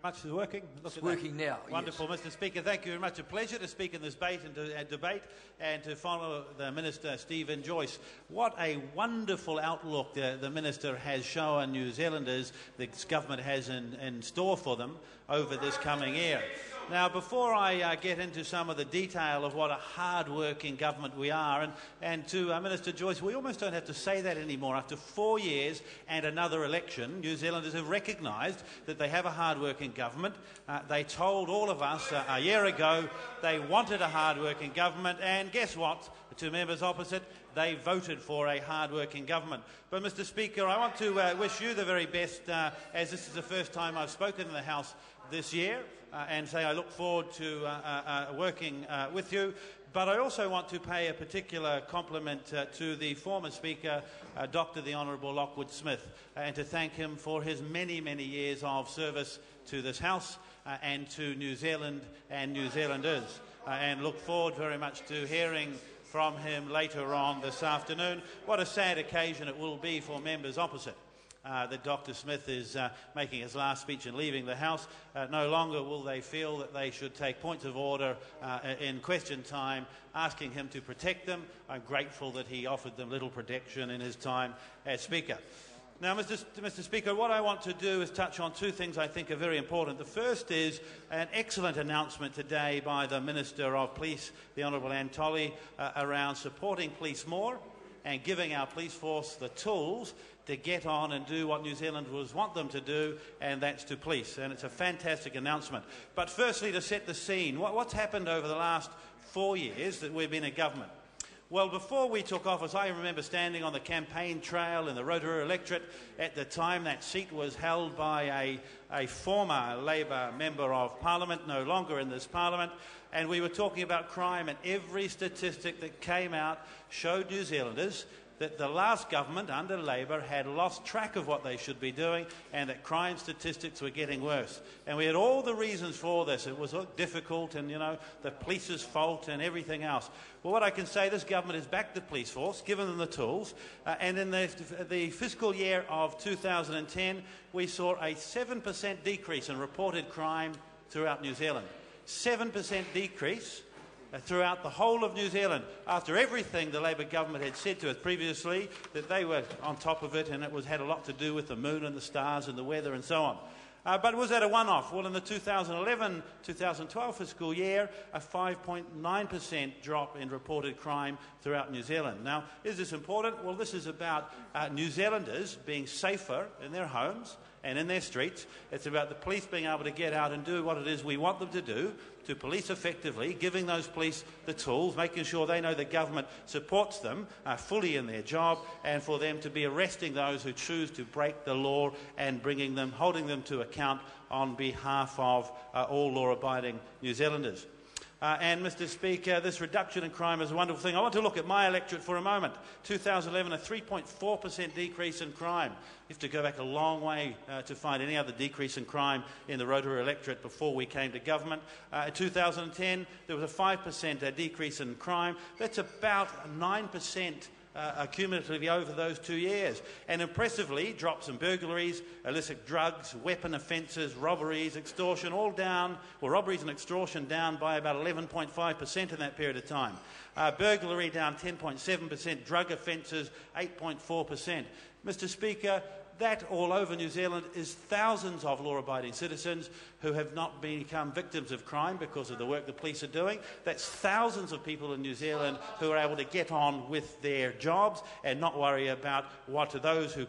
Much is working. It's working now. Wonderful, yes. Mr. Speaker. Thank you very much. A pleasure to speak in this debate and to follow the Minister, Stephen Joyce. What a wonderful outlook the Minister has shown New Zealanders, the government has in store for them over this coming year. Now, before I get into some of the detail of what a hard-working government we are, and to Minister Joyce, we almost don't have to say that anymore. After 4 years and another election, New Zealanders have recognised that they have a hard-working government. They told all of us a year ago they wanted a hard-working government, and guess what? The two members opposite, they voted for a hard-working government. But, Mr. Speaker, I want to wish you the very best, as this is the first time I've spoken in the House this year, and say I look forward to working with you. But I also want to pay a particular compliment to the former Speaker, Dr. the Honourable Lockwood Smith, and to thank him for his many, many years of service to this House and to New Zealand and New Zealanders. And look forward very much to hearing from him later on this afternoon. What a sad occasion it will be for members opposite. That Dr. Smith is making his last speech and leaving the House. No longer will they feel that they should take points of order in question time, asking him to protect them. I'm grateful that he offered them little protection in his time as Speaker. Now, Mr. Speaker, what I want to do is touch on two things I think are very important. The first is an excellent announcement today by the Minister of Police, the Honourable Anne Tolley, around supporting police more and giving our police force the tools to get on and do what New Zealanders want them to do, and that's to police. And it's a fantastic announcement. But firstly, to set the scene, what's happened over the last 4 years that we've been in government? Well, before we took office, I remember standing on the campaign trail in the Rotorua electorate. At the time, that seat was held by a former Labour Member of Parliament, no longer in this Parliament, and we were talking about crime, and every statistic that came out showed New Zealanders that the last government under Labour had lost track of what they should be doing, and that crime statistics were getting worse. And we had all the reasons for this. It was difficult, and, you know, the police's fault and everything else. Well, what I can say, this government has backed the police force, given them the tools, and in the fiscal year of 2010, we saw a 7% decrease in reported crime throughout New Zealand. 7% decrease throughout the whole of New Zealand, after everything the Labour government had said to us previously, that they were on top of it, and it had a lot to do with the moon and the stars and the weather and so on. But was that a one-off? Well, in the 2011-2012 fiscal year, a 5.9% drop in reported crime throughout New Zealand. Now, is this important? Well, this is about New Zealanders being safer in their homes and in their streets. It's about the police being able to get out and do what it is we want them to do, to police effectively, giving those police the tools, making sure they know the government supports them fully in their job, and for them to be arresting those who choose to break the law and holding them to account on behalf of all law-abiding New Zealanders. And, Mr. Speaker, this reduction in crime is a wonderful thing. I want to look at my electorate for a moment. 2011, a 3.4% decrease in crime. You have to go back a long way to find any other decrease in crime in the Rotorua electorate before we came to government. In 2010, there was a 5% decrease in crime. That's about 9% cumulatively over those 2 years. And impressively, drops in burglaries, illicit drugs, weapon offences, robberies, extortion, all down, well, robberies and extortion down by about 11.5% in that period of time. Burglary down 10.7%, drug offences 8.4%. Mr. Speaker, that all over New Zealand is thousands of law-abiding citizens who have not become victims of crime because of the work the police are doing. That's thousands of people in New Zealand who are able to get on with their jobs and not worry about what those who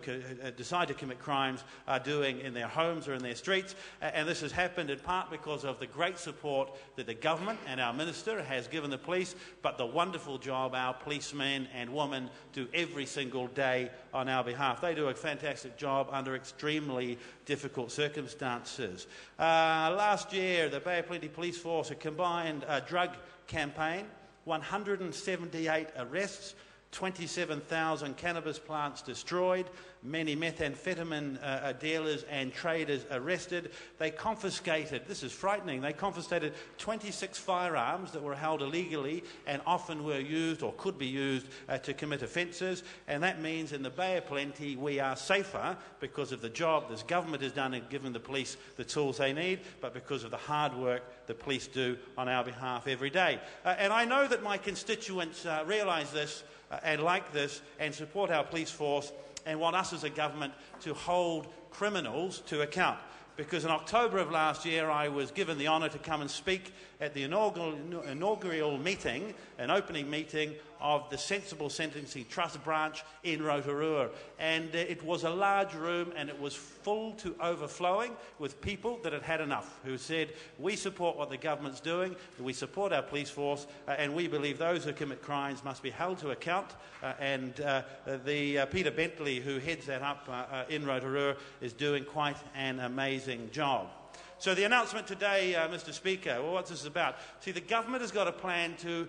decide to commit crimes are doing in their homes or in their streets. And this has happened in part because of the great support that the government and our minister has given the police, but the wonderful job our policemen and women do every single day on our behalf. They do a fantastic job under extremely difficult circumstances. Last year, the Bay of Plenty Police Force, a combined drug campaign, 178 arrests, 27,000 cannabis plants destroyed, many methamphetamine dealers and traders arrested. They confiscated, this is frightening, they confiscated 26 firearms that were held illegally and often were used or could be used to commit offences. And that means in the Bay of Plenty we are safer because of the job this government has done in giving the police the tools they need, but because of the hard work the police do on our behalf every day. And I know that my constituents realise this and like this and support our police force and want us as a government to hold criminals to account. Because in October of last year I was given the honour to come and speak at the inaugural meeting, an opening meeting of the Sensible Sentencing Trust branch in Rotorua. And it was a large room and it was full to overflowing with people that had had enough, who said, we support what the government's doing, we support our police force, and we believe those who commit crimes must be held to account. Peter Bentley, who heads that up in Rotorua, is doing quite an amazing job. So the announcement today, Mr Speaker, well, what's this about? See, the government has got a plan to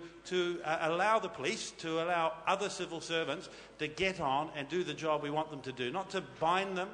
allow the police, to allow other civil servants to get on and do the job we want them to do, not to bind them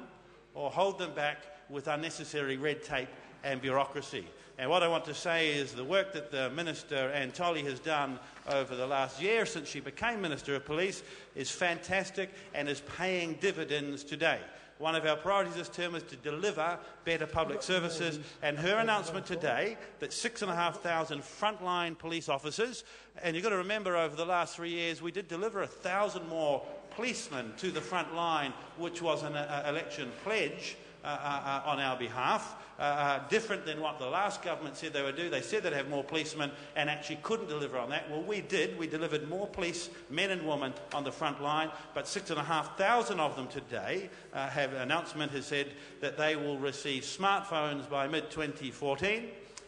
or hold them back with unnecessary red tape and bureaucracy. And what I want to say is the work that the Minister Antoli has done over the last year since she became Minister of Police is fantastic and is paying dividends today. One of our priorities this term is to deliver better public services, and her announcement today that 6,500 frontline police officers, and you've got to remember over the last 3 years we did deliver 1,000 more policemen to the front line, which was an election pledge on our behalf, different than what the last government said they would do. They said they'd have more policemen and actually couldn't deliver on that. Well, we did. We delivered more police, men and women, on the front line, but 6,500 of them today an announcement has said that they will receive smartphones by mid-2014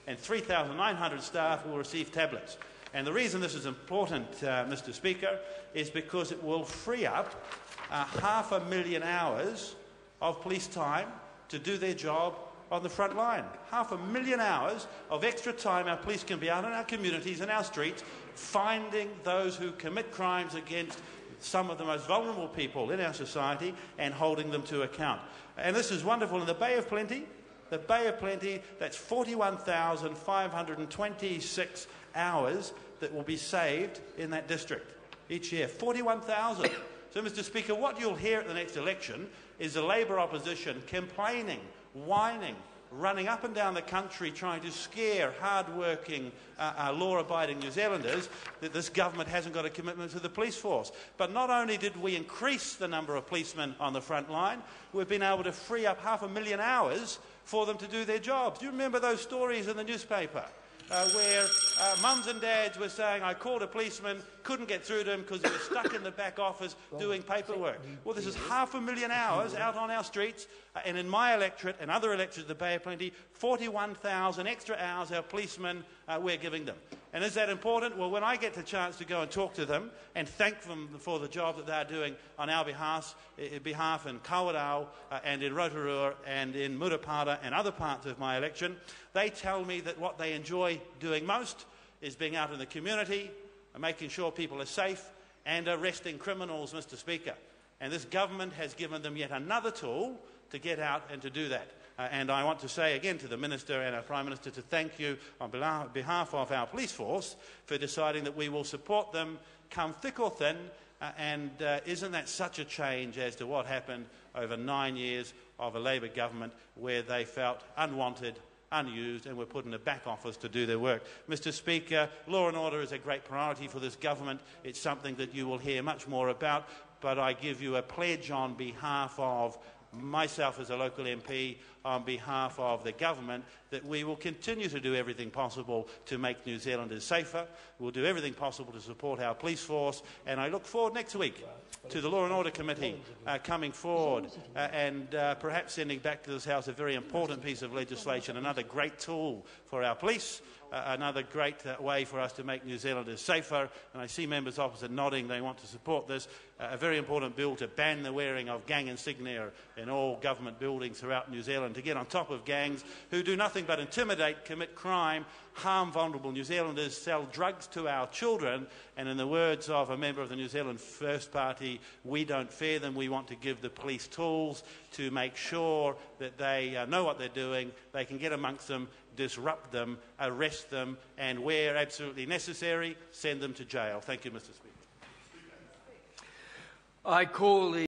and 3,900 staff will receive tablets. And the reason this is important, Mr Speaker, is because it will free up 500,000 hours of police time to do their job on the front line. 500,000 hours of extra time our police can be out in our communities and our streets finding those who commit crimes against some of the most vulnerable people in our society and holding them to account. And this is wonderful. In the Bay of Plenty, that's 41,526 hours that will be saved in that district each year. 41,000. So, Mr Speaker, what you'll hear at the next election is the Labour opposition complaining, whining, running up and down the country trying to scare hard-working, law-abiding New Zealanders that this government hasn't got a commitment to the police force. But not only did we increase the number of policemen on the front line, we've been able to free up 500,000 hours for them to do their jobs. Do you remember those stories in the newspaper? Where mums and dads were saying, I called a policeman, couldn't get through to him because he was stuck in the back office doing paperwork. Well, this is 500,000 hours out on our streets, and in my electorate and other electorates of the Bay of Plenty, 41,000 extra hours our policemen, we're giving them. And is that important? Well, when I get the chance to go and talk to them and thank them for the job that they're doing on our behalf in Kawerau and in Rotorua and in Murupara and other parts of my election, they tell me that what they enjoy doing most is being out in the community, making sure people are safe and arresting criminals, Mr Speaker. And this government has given them yet another tool to get out and to do that. And I want to say again to the Minister and our Prime Minister to thank you on behalf of our police force for deciding that we will support them come thick or thin. Isn't that such a change as to what happened over 9 years of a Labour government where they felt unwanted, unused and were put in the back office to do their work. Mr Speaker, law and order is a great priority for this government. It's something that you will hear much more about, but I give you a pledge on behalf of myself as a local MP, on behalf of the government, that we will continue to do everything possible to make New Zealanders safer. We'll do everything possible to support our police force, and I look forward next week to the Law and Order Committee coming forward and perhaps sending back to this House a very important piece of legislation, another great tool for our police, another great way for us to make New Zealanders safer. And I see members opposite nodding they want to support this. A very important bill to ban the wearing of gang insignia in all government buildings throughout New Zealand, to get on top of gangs who do nothing but intimidate, commit crime, harm vulnerable New Zealanders, sell drugs to our children, and in the words of a member of the New Zealand First Party, we don't fear them. We want to give the police tools to make sure that they know what they're doing, they can get amongst them, disrupt them, arrest them, and where absolutely necessary, send them to jail. Thank you, Mr. Speaker. I call the